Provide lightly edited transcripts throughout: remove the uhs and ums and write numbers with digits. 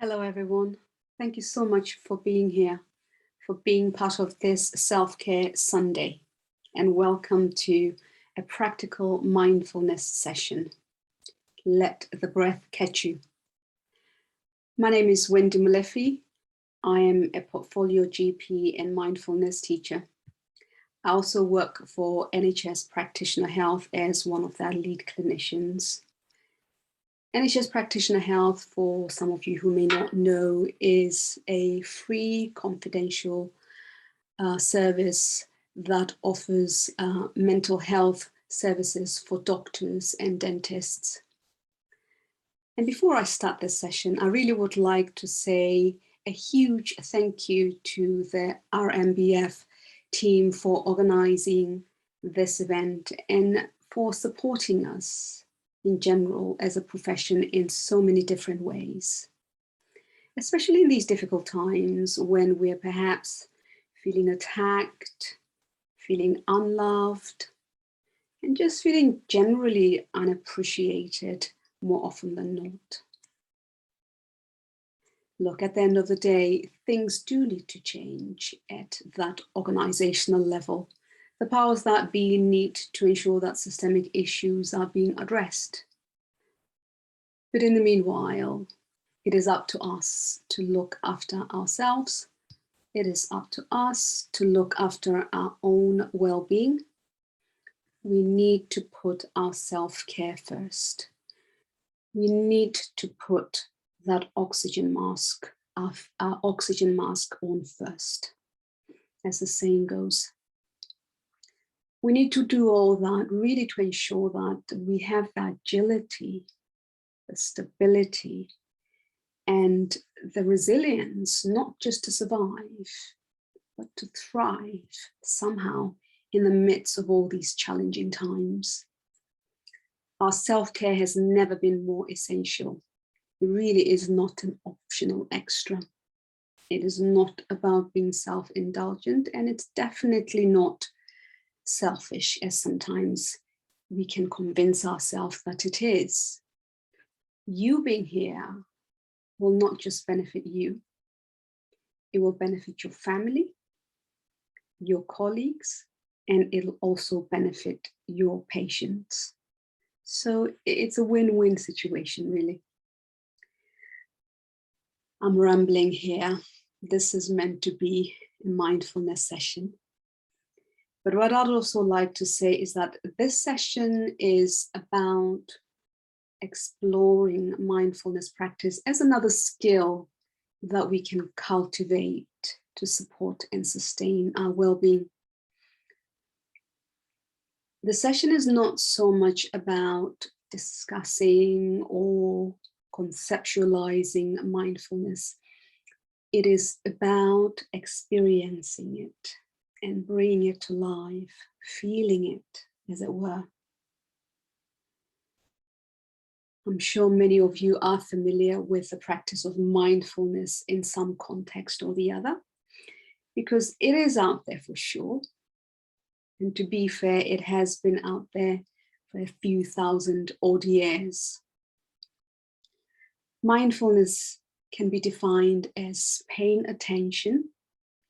Hello, everyone. Thank you so much for being here, for being part of this Self-Care Sunday, and welcome to a practical mindfulness session. Let the breath catch you. My name is Wendy Molefi. I am a portfolio GP and mindfulness teacher. I also work for NHS Practitioner Health as one of their lead clinicians. NHS Practitioner Health, for some of you who may not know, is a free, confidential service that offers mental health services for doctors and dentists. And before I start this session, I really would like to say a huge thank you to the RMBF team for organizing this event and for supporting us in general as a profession in so many different ways, especially in these difficult times when we're perhaps feeling attacked, feeling unloved, and just feeling generally unappreciated more often than not. Look, at the end of the day, things do need to change at that organizational level. The powers that be need to ensure that systemic issues are being addressed. But in the meanwhile, it is up to us to look after ourselves. It is up to us to look after our own well-being. We need to put our self-care first. We need to put that oxygen mask, our oxygen mask on first, as the saying goes. We need to do all that really to ensure that we have the agility, the stability, and the resilience, not just to survive, but to thrive somehow in the midst of all these challenging times. Our self-care has never been more essential. It really is not an optional extra. It is not about being self-indulgent, and it's definitely not selfish, as sometimes we can convince ourselves that it is. You being here will not just benefit you, it will benefit your family, your colleagues, and it'll also benefit your patients. So it's a win-win situation, really. I'm rambling here. This is meant to be a mindfulness session. But what I'd also like to say is that this session is about exploring mindfulness practice as another skill that we can cultivate to support and sustain our well-being. The session is not so much about discussing or conceptualizing mindfulness. It is about experiencing it and bringing it to life, feeling it, as it were. I'm sure many of you are familiar with the practice of mindfulness in some context or the other, because it is out there for sure. And to be fair, it has been out there for a few thousand odd years. Mindfulness can be defined as paying attention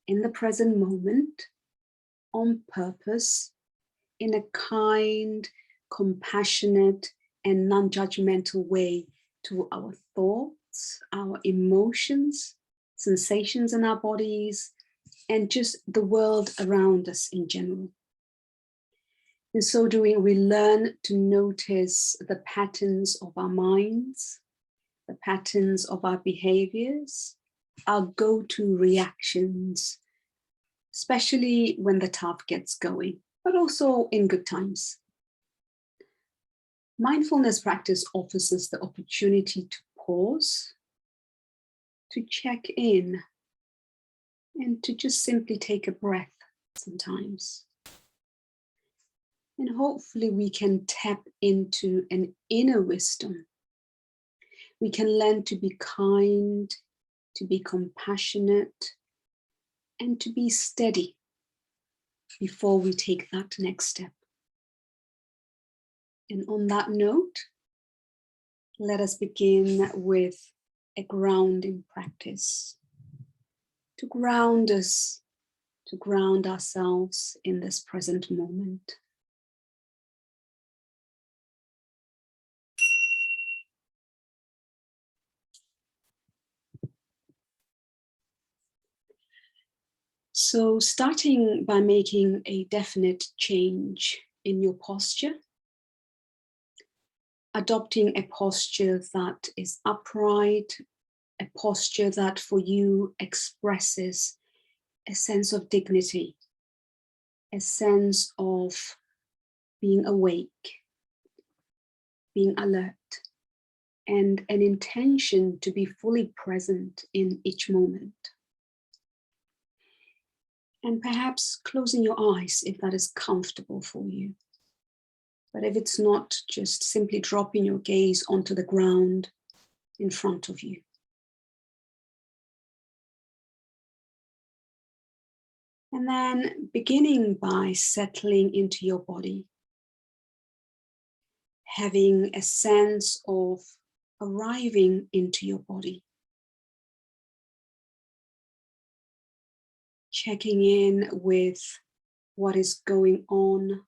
in the present moment, on purpose, in a kind, compassionate, and non-judgmental way to our thoughts, our emotions, sensations in our bodies, and just the world around us in general. In so doing, we learn to notice the patterns of our minds, the patterns of our behaviors, our go-to reactions, especially when the tough gets going, but also in good times. Mindfulness practice offers us the opportunity to pause, to check in, and to just simply take a breath sometimes. And hopefully we can tap into an inner wisdom. We can learn to be kind, to be compassionate, and to be steady before we take that next step. And on that note, let us begin with a grounding practice to ground us, to ground ourselves in this present moment. So starting by making a definite change in your posture, adopting a posture that is upright, a posture that for you expresses a sense of dignity, a sense of being awake, being alert, and an intention to be fully present in each moment. And perhaps closing your eyes if that is comfortable for you. But if it's not, just simply dropping your gaze onto the ground in front of you. And then beginning by settling into your body, having a sense of arriving into your body. Checking in with what is going on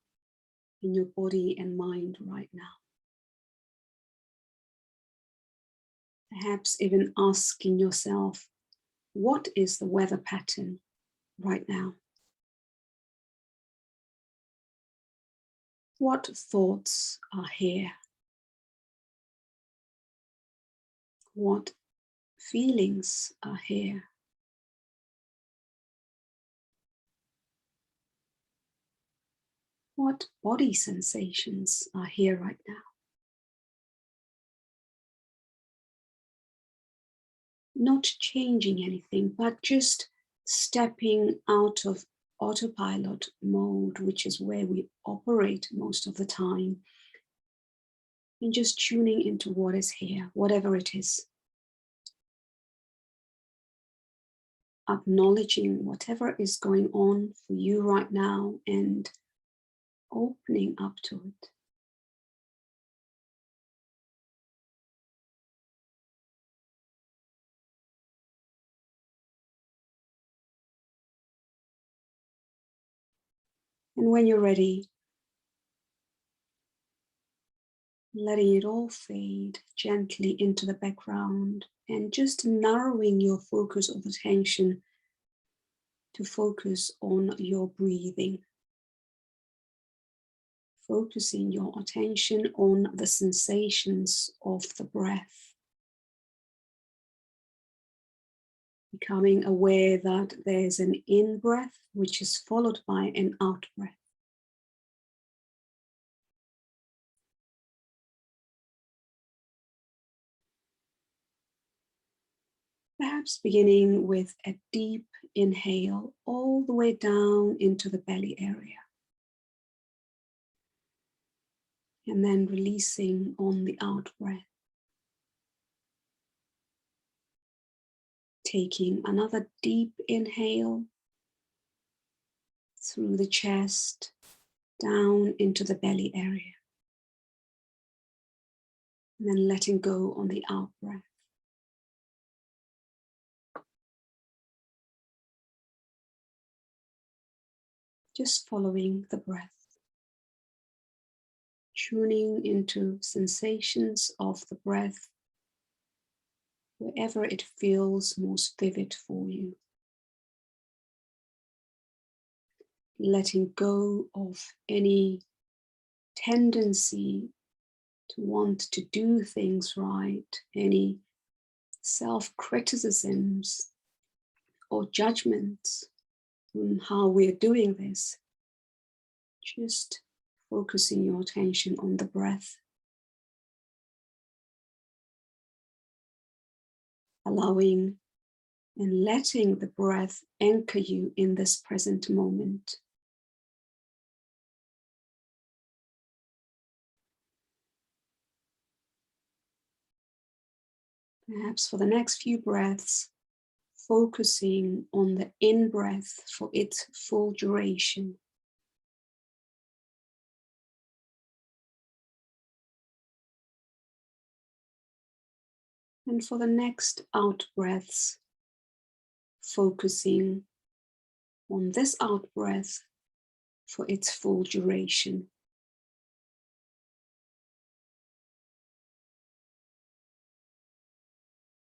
in your body and mind right now. Perhaps even asking yourself, what is the weather pattern right now? What thoughts are here? What feelings are here? What body sensations are here right now? Not changing anything, but just stepping out of autopilot mode, which is where we operate most of the time, and just tuning into what is here, whatever it is. Acknowledging whatever is going on for you right now and opening up to it. And when you're ready, letting it all fade gently into the background and just narrowing your focus of attention to focus on your breathing. Focusing your attention on the sensations of the breath. Becoming aware that there's an in-breath which is followed by an out-breath. Perhaps beginning with a deep inhale all the way down into the belly area. And then releasing on the out-breath. Taking another deep inhale through the chest, down into the belly area. And then letting go on the out-breath. Just following the breath. Tuning into sensations of the breath wherever it feels most vivid for you. Letting go of any tendency to want to do things right, any self-criticisms or judgments on how we're doing this. Just focusing your attention on the breath. Allowing and letting the breath anchor you in this present moment. Perhaps for the next few breaths, focusing on the in-breath for its full duration. And for the next out breaths, focusing on this out breath for its full duration.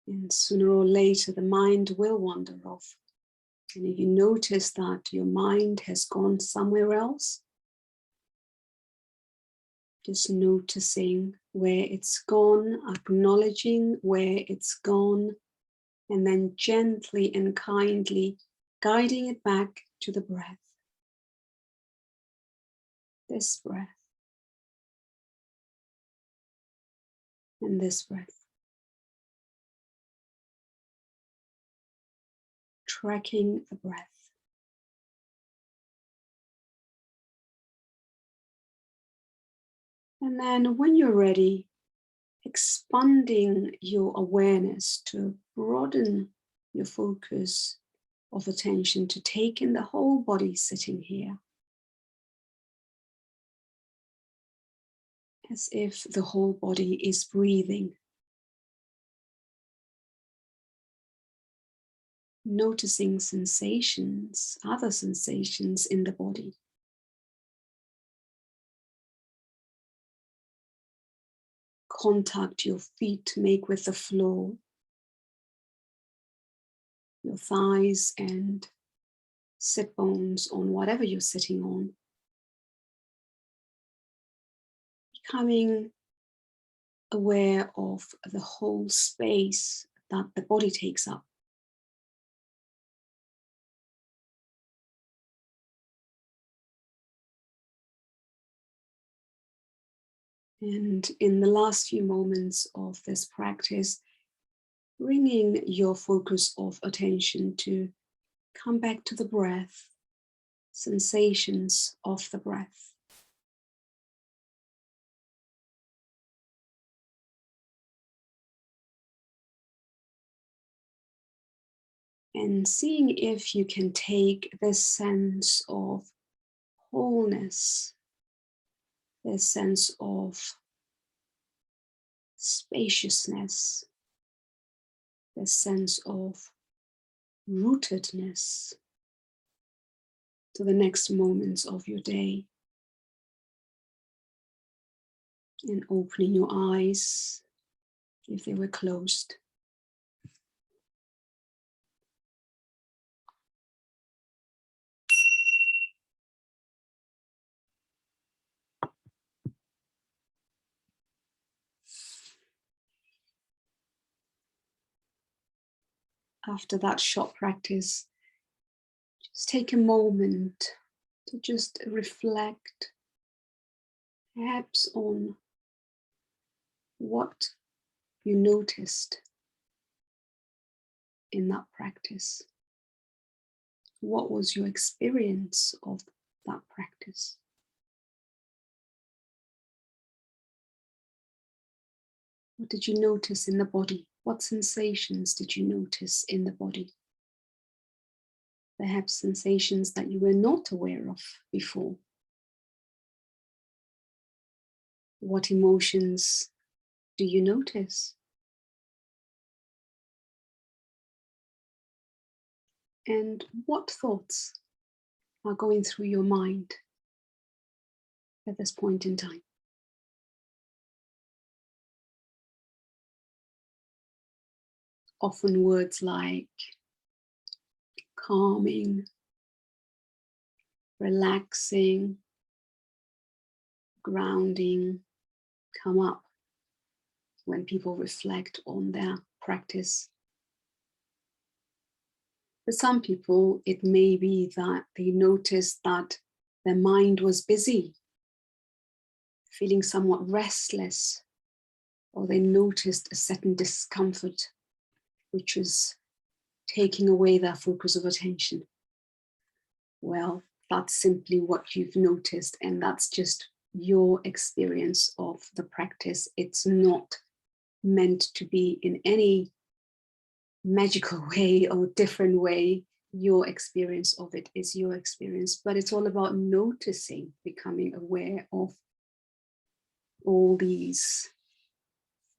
And sooner or later, the mind will wander off. And if you notice that your mind has gone somewhere else, just noticing where it's gone, acknowledging where it's gone, and then gently and kindly guiding it back to the breath. This breath. And this breath. Tracking the breath. And then when you're ready, expanding your awareness to broaden your focus of attention to take in the whole body sitting here. As if the whole body is breathing. Noticing sensations, other sensations in the body. Contact your feet make with the floor, your thighs and sit bones on whatever you're sitting on. Becoming aware of the whole space that the body takes up. And in the last few moments of this practice, bringing your focus of attention to come back to the breath, sensations of the breath. And seeing if you can take this sense of wholeness, this sense of spaciousness, this sense of rootedness to the next moments of your day. And opening your eyes if they were closed. After that short practice, just take a moment to just reflect, perhaps on what you noticed in that practice. What was your experience of that practice? What did you notice in the body? What sensations did you notice in the body? Perhaps sensations that you were not aware of before. What emotions do you notice? And what thoughts are going through your mind at this point in time? Often words like calming, relaxing, grounding come up when people reflect on their practice. For some people, it may be that they noticed that their mind was busy, feeling somewhat restless, or they noticed a certain discomfort, which is taking away their focus of attention. Well, that's simply what you've noticed, and that's just your experience of the practice. It's not meant to be in any magical way or different way. Your experience of it is your experience, but it's all about noticing, becoming aware of all these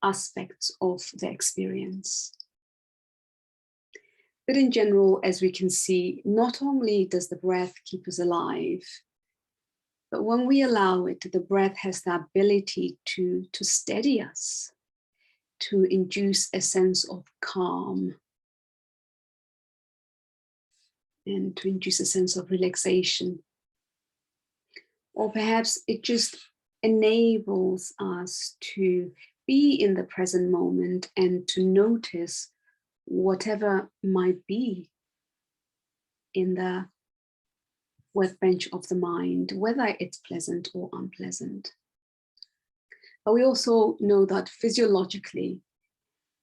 aspects of the experience. But in general, as we can see, not only does the breath keep us alive, but when we allow it, the breath has the ability to steady us, to induce a sense of calm, and to induce a sense of relaxation. Or perhaps it just enables us to be in the present moment and to notice whatever might be in the workbench of the mind, whether it's pleasant or unpleasant. But we also know that physiologically,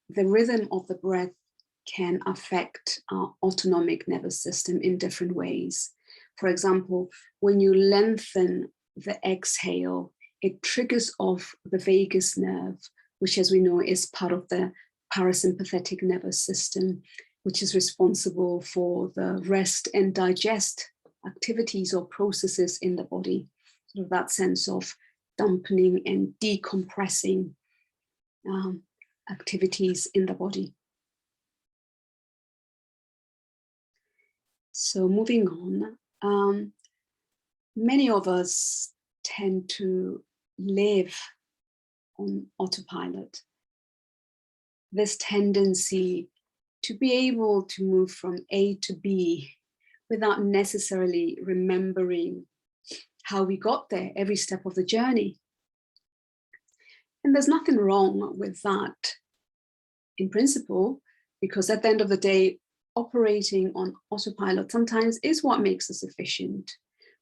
the rhythm of the breath can affect our autonomic nervous system in different ways. For example, when you lengthen the exhale, it triggers off the vagus nerve, which, as we know, is part of the parasympathetic nervous system, which is responsible for the rest and digest activities or processes in the body. Sort of that sense of dampening and decompressing activities in the body. So moving on, many of us tend to live on autopilot. This tendency to be able to move from A to B without necessarily remembering how we got there every step of the journey. And there's nothing wrong with that in principle, because at the end of the day, operating on autopilot sometimes is what makes us efficient.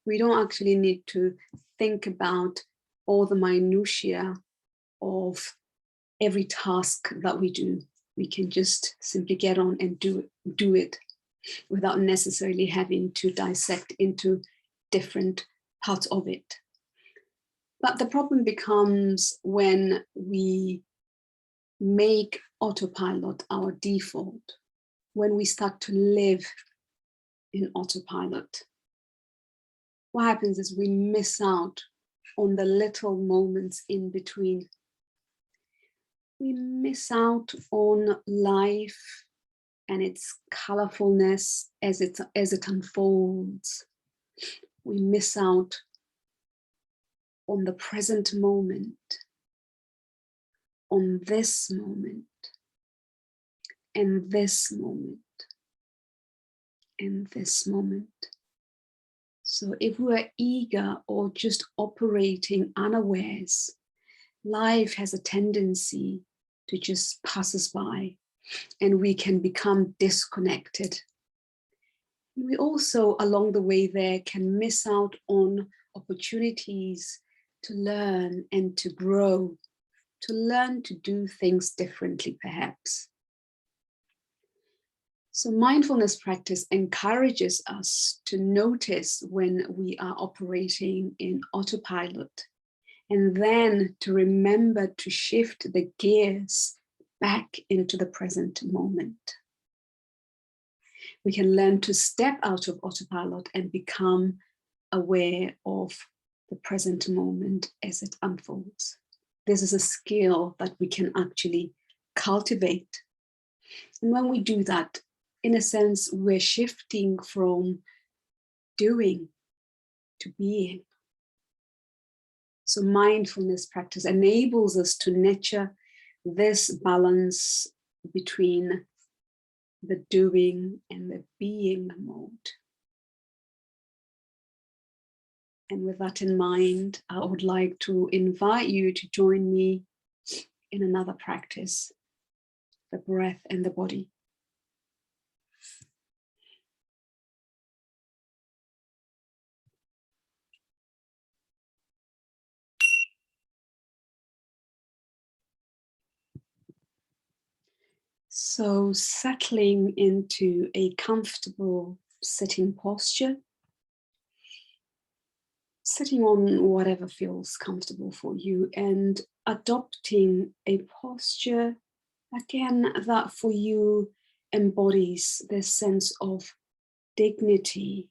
We don't actually need to think about all the minutiae of every task that we do. We can just simply get on and do it without necessarily having to dissect into different parts of it. But the problem becomes when we make autopilot our default, when we start to live in autopilot. What happens is we miss out on the little moments in between. We miss out on life and its colorfulness as it unfolds. We miss out on the present moment, on this moment, and this moment, and this moment. So if we're eager or just operating unawares, life has a tendency to just pass us by, and we can become disconnected. We also, along the way there, can miss out on opportunities to learn and to grow, to learn to do things differently, perhaps. So mindfulness practice encourages us to notice when we are operating in autopilot, and then to remember to shift the gears back into the present moment. We can learn to step out of autopilot and become aware of the present moment as it unfolds. This is a skill that we can actually cultivate. And when we do that, in a sense, we're shifting from doing to being. So mindfulness practice enables us to nurture this balance between the doing and the being mode. And with that in mind, I would like to invite you to join me in another practice, the breath and the body. So settling into a comfortable sitting posture, sitting on whatever feels comfortable for you, and adopting a posture, again, that for you embodies this sense of dignity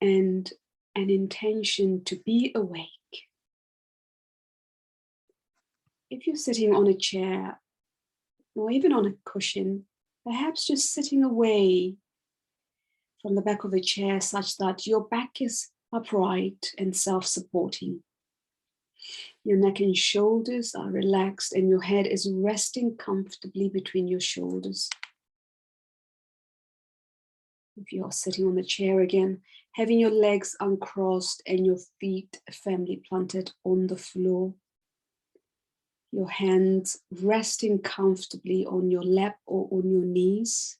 and an intention to be awake. If you're sitting on a chair or even on a cushion, perhaps just sitting away from the back of the chair such that your back is upright and self-supporting. Your neck and shoulders are relaxed and your head is resting comfortably between your shoulders. If you're sitting on the chair again, having your legs uncrossed and your feet firmly planted on the floor. Your hands resting comfortably on your lap or on your knees.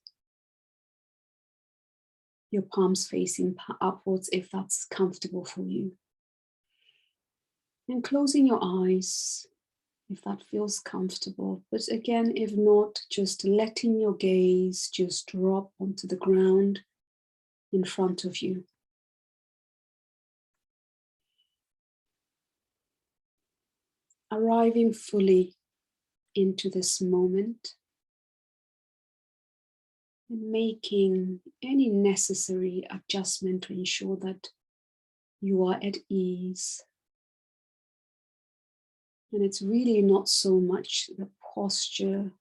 Your palms facing upwards if that's comfortable for you. And closing your eyes if that feels comfortable. But again, if not, just letting your gaze just drop onto the ground in front of you. Arriving fully into this moment and making any necessary adjustment to ensure that you are at ease. And it's really not so much the posture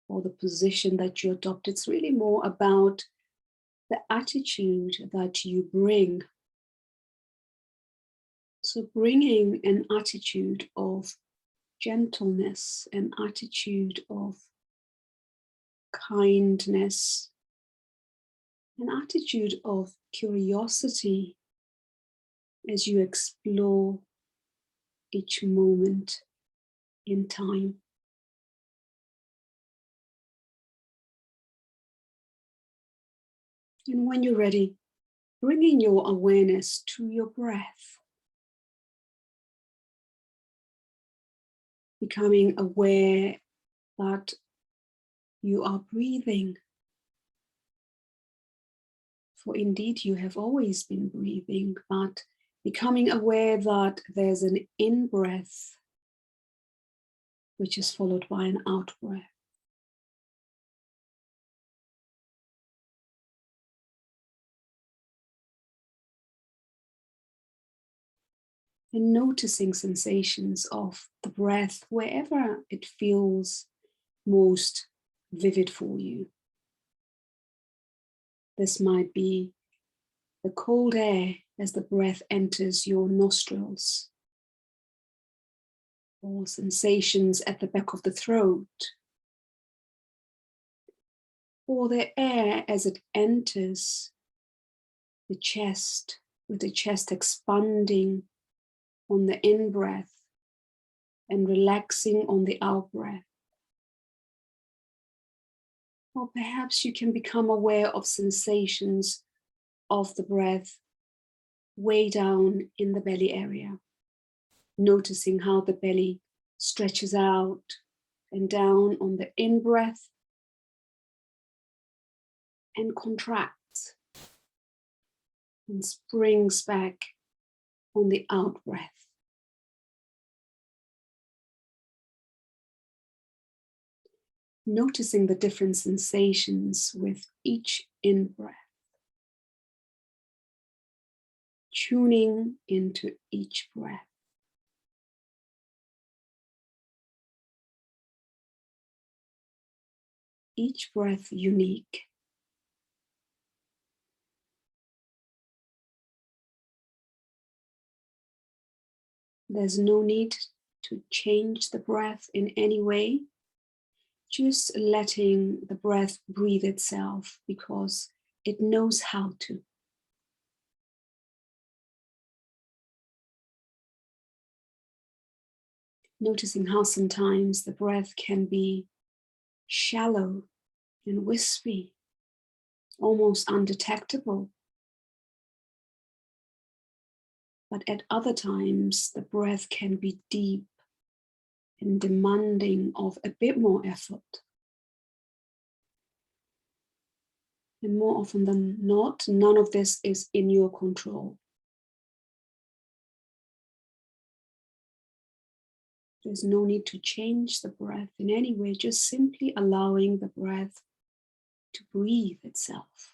or the position that you adopt. It's really more about the attitude that you bring. So bringing an attitude of gentleness, an attitude of kindness, an attitude of curiosity as you explore each moment in time. And when you're ready, bringing your awareness to your breath, becoming aware that you are breathing. For indeed, you have always been breathing, but becoming aware that there's an in-breath, which is followed by an out-breath. And noticing sensations of the breath wherever it feels most vivid for you. This might be the cold air as the breath enters your nostrils, or sensations at the back of the throat, or the air as it enters the chest, with the chest expanding on the in-breath and relaxing on the out-breath. Or perhaps you can become aware of sensations of the breath way down in the belly area, noticing how the belly stretches out and down on the in-breath and contracts and springs back on the out-breath. Noticing the different sensations with each in-breath. Tuning into each breath. Each breath unique. There's no need to change the breath in any way. Just letting the breath breathe itself because it knows how to. Noticing how sometimes the breath can be shallow and wispy, almost undetectable. But at other times, the breath can be deep and demanding of a bit more effort. And more often than not, none of this is in your control. There's no need to change the breath in any way, just simply allowing the breath to breathe itself.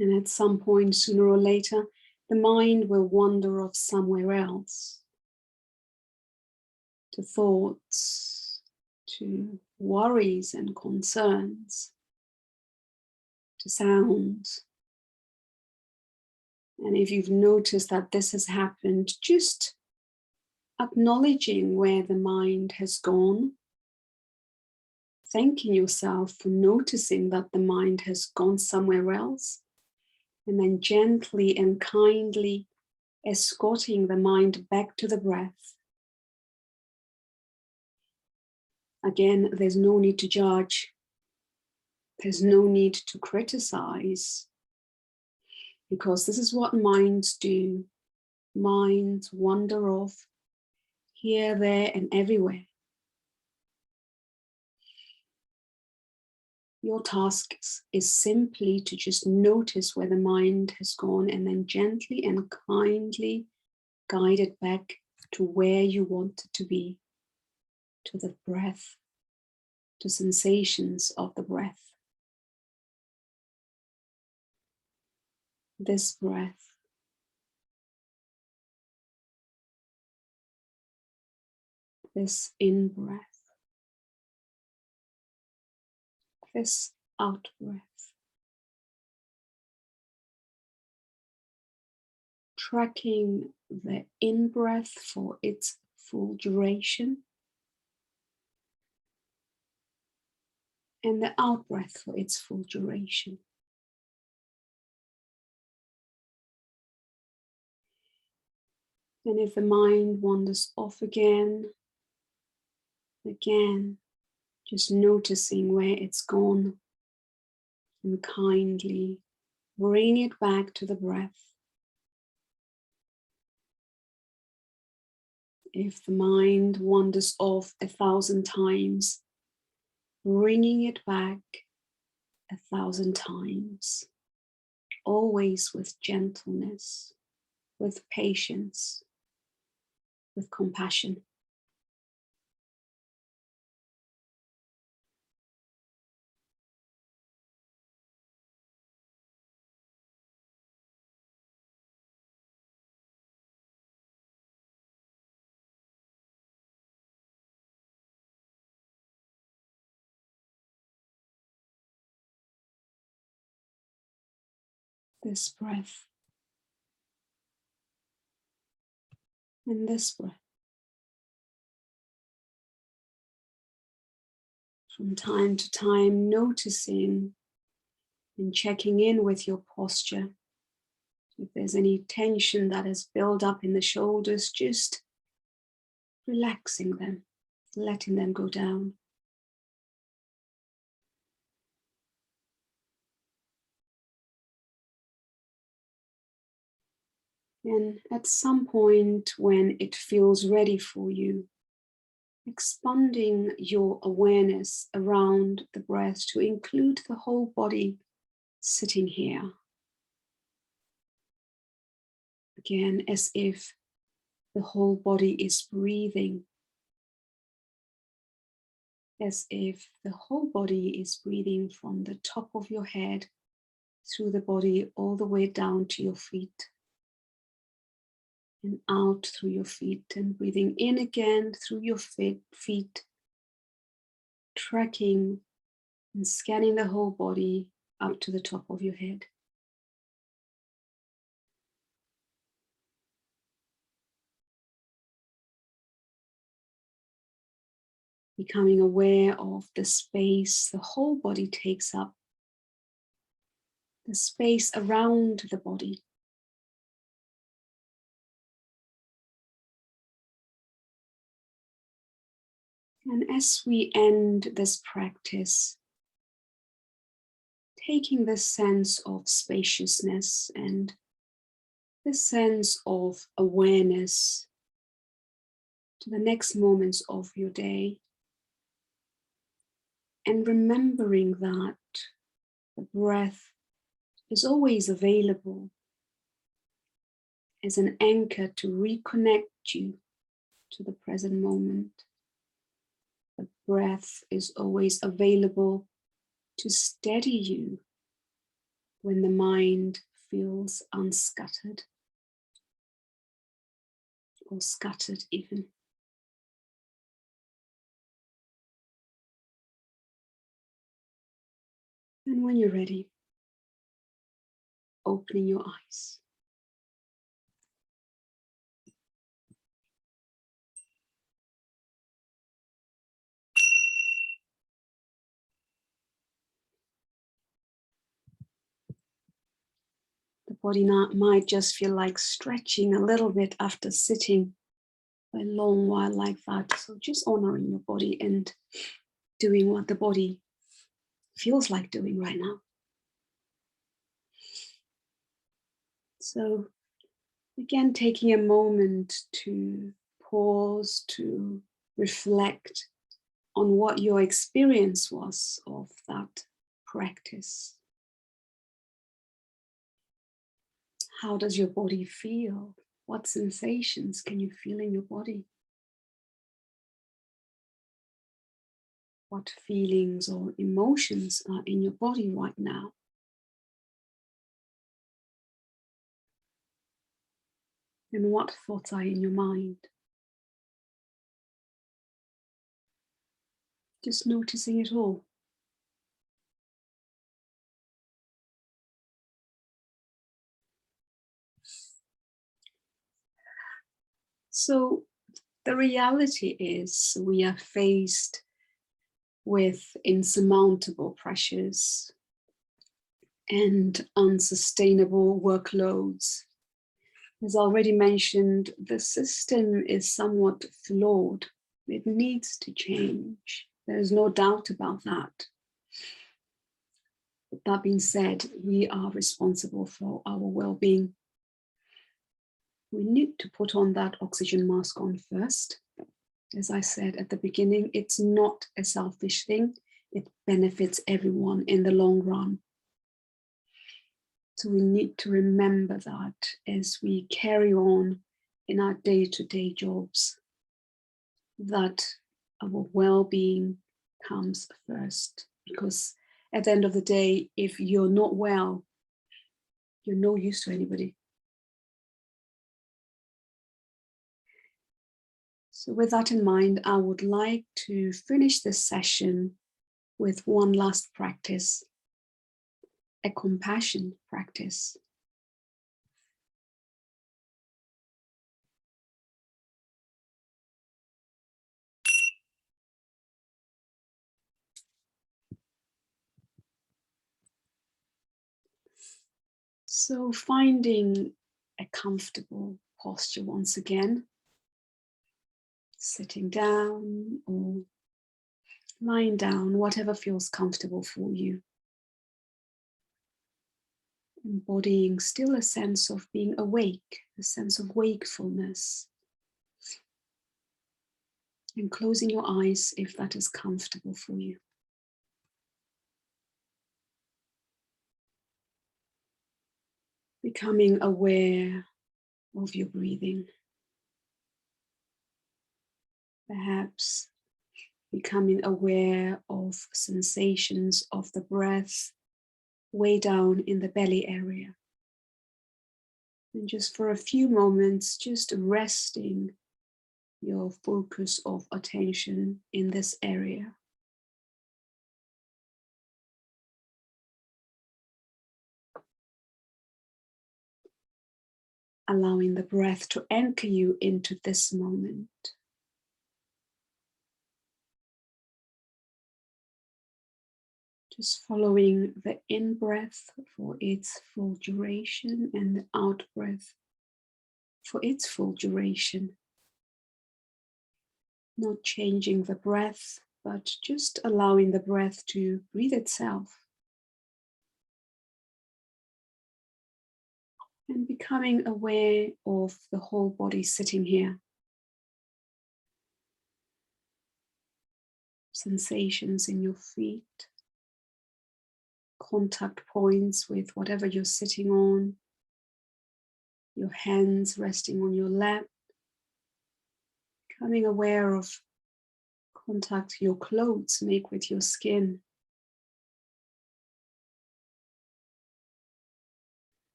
And at some point, sooner or later, the mind will wander off somewhere else, to thoughts, to worries and concerns, to sounds. And if you've noticed that this has happened, just acknowledging where the mind has gone, thanking yourself for noticing that the mind has gone somewhere else, and then gently and kindly escorting the mind back to the breath. Again, there's no need to judge. There's no need to criticize, because this is what minds do. Minds wander off here, there, and everywhere. Your task is simply to just notice where the mind has gone and then gently and kindly guide it back to where you want it to be, to the breath, to sensations of the breath. This breath, this in-breath, this out-breath. Tracking the in-breath for its full duration and the out-breath for its full duration. And if the mind wanders off again, just noticing where it's gone and kindly bring it back to the breath. If the mind wanders off 1,000 times, bringing it back 1,000 times, always with gentleness, with patience, with compassion. This breath and this breath. From time to time, noticing and checking in with your posture. If there's any tension that has built up in the shoulders, just relaxing them, letting them go down. And at some point when it feels ready for you, expanding your awareness around the breath to include the whole body sitting here. Again, as if the whole body is breathing. As if the whole body is breathing from the top of your head through the body all the way down to your feet. And out through your feet, and breathing in again through your feet, tracking and scanning the whole body up to the top of your head. Becoming aware of the space the whole body takes up, the space around the body. And as we end this practice, taking this sense of spaciousness and this sense of awareness to the next moments of your day, and remembering that the breath is always available as an anchor to reconnect you to the present moment. The breath is always available to steady you when the mind feels unscattered. or scattered even. And when you're ready, opening your eyes. The body now might just feel like stretching a little bit after sitting for a long while like that. So just honoring your body and doing what the body feels like doing right now. So again, taking a moment to pause, to reflect on what your experience was of that practice. How does your body feel? What sensations can you feel in your body? What feelings or emotions are in your body right now? And what thoughts are in your mind? Just noticing it all. So the reality is we are faced with insurmountable pressures and unsustainable workloads. As already mentioned, the system is somewhat flawed. It needs to change. There's no doubt about that. But that being said, we are responsible for our well-being. We need to put on that oxygen mask on first. As I said at the beginning, it's not a selfish thing. It benefits everyone in the long run. So we need to remember that as we carry on in our day-to-day jobs, that our well-being comes first. Because at the end of the day, if you're not well, you're no use to anybody. So with that in mind, I would like to finish this session with one last practice, a compassion practice. So finding a comfortable posture once again, sitting down or lying down, whatever feels comfortable for you. Embodying still a sense of being awake, a sense of wakefulness. And closing your eyes if that is comfortable for you. Becoming aware of your breathing. Perhaps becoming aware of sensations of the breath way down in the belly area. And just for a few moments, just resting your focus of attention in this area. Allowing the breath to anchor you into this moment. Just following the in-breath for its full duration and the out-breath for its full duration. Not changing the breath, but just allowing the breath to breathe itself. And becoming aware of the whole body sitting here. Sensations in your feet. Contact points with whatever you're sitting on. Your hands resting on your lap. Becoming aware of contact your clothes make with your skin.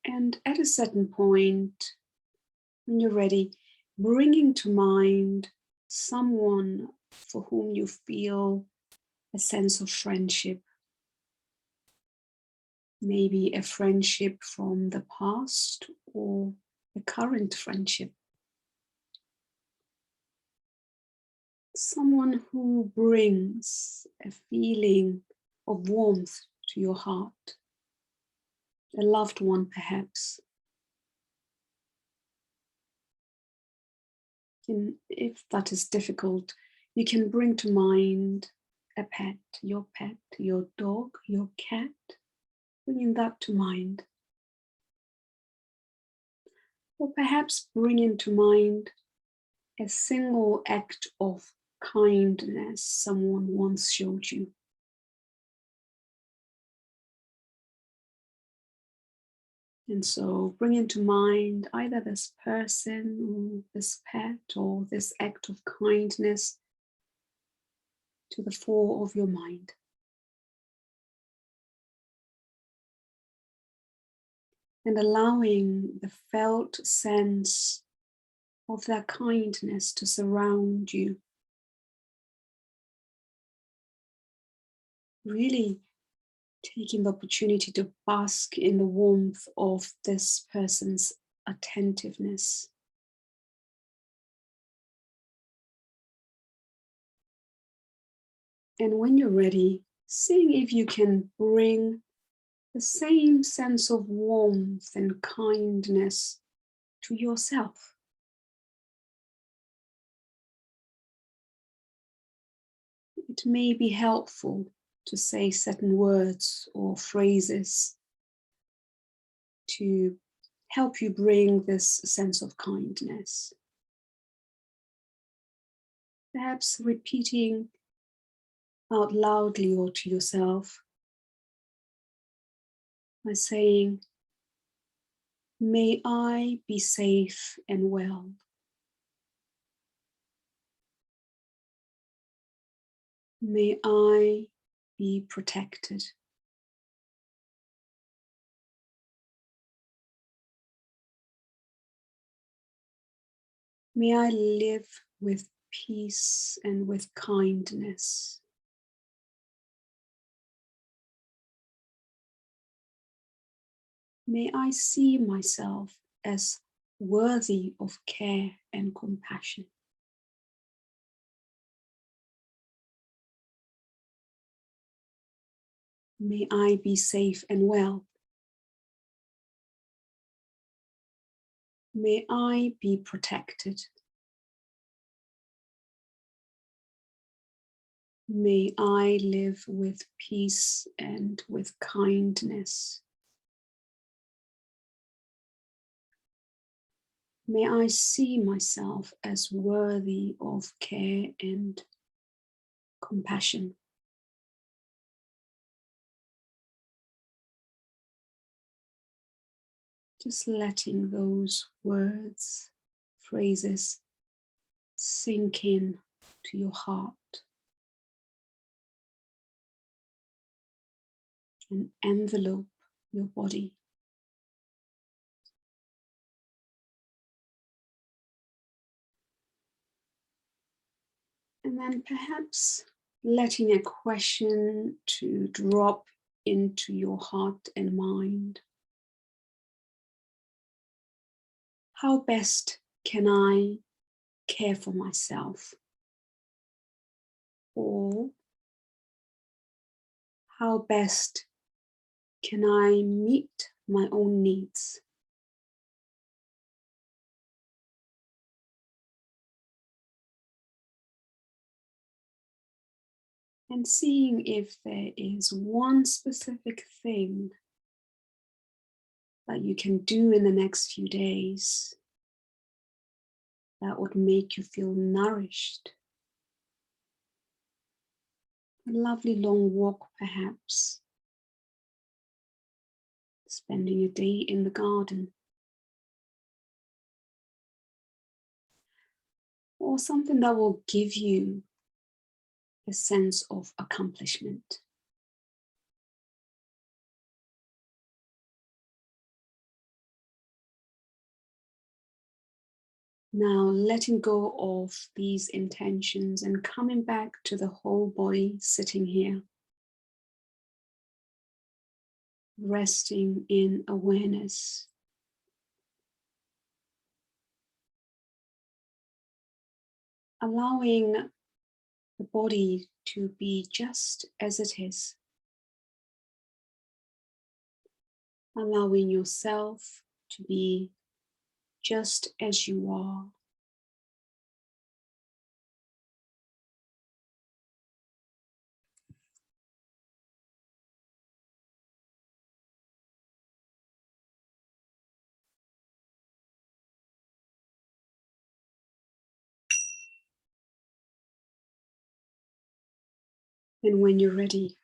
And at a certain point, when you're ready, bringing to mind someone for whom you feel a sense of friendship. Maybe a friendship from the past or a current friendship. Someone who brings a feeling of warmth to your heart. A loved one, perhaps. And if that is difficult, you can bring to mind a pet, your dog, your cat, bringing that to mind. Or perhaps bringing to mind a single act of kindness someone once showed you. And so bring to mind either this person or this pet or this act of kindness to the fore of your mind. And allowing the felt sense of that kindness to surround you. Really taking the opportunity to bask in the warmth of this person's attentiveness. And when you're ready, seeing if you can bring the same sense of warmth and kindness to yourself. It may be helpful to say certain words or phrases to help you bring this sense of kindness. Perhaps repeating out loudly or to yourself by saying, "May I be safe and well. May I be protected. May I live with peace and with kindness. May I see myself as worthy of care and compassion. May I be safe and well. May I be protected. May I live with peace and with kindness. May I see myself as worthy of care and compassion. Just letting those words, phrases sink in to your heart and envelope your body. And then perhaps letting a question to drop into your heart and mind. How best can I care for myself? Or how best can I meet my own needs? And seeing if there is one specific thing that you can do in the next few days that would make you feel nourished. A lovely long walk, perhaps. Spending a day in the garden. Or something that will give you a sense of accomplishment. Now letting go of these intentions and coming back to the whole body sitting here. Resting in awareness. Allowing the body to be just as it is. Allowing yourself to be just as you are. And when you're ready,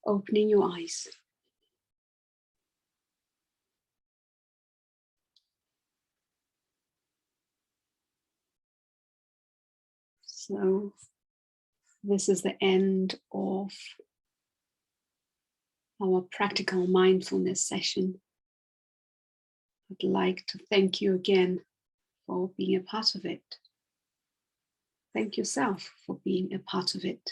opening your eyes. So this is the end of our practical mindfulness session. I'd like to thank you again for being a part of it. Thank yourself for being a part of it.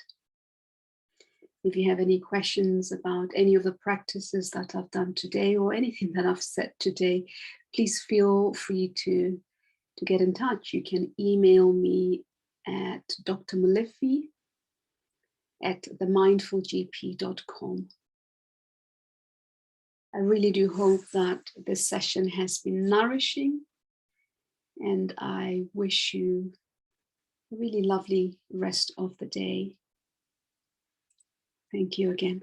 If you have any questions about any of the practices that I've done today or anything that I've said today, please feel free to get in touch. You can email me at Dr Molefi at themindfulgp.com. I really do hope that this session has been nourishing, and I wish you a really lovely rest of the day. Thank you again.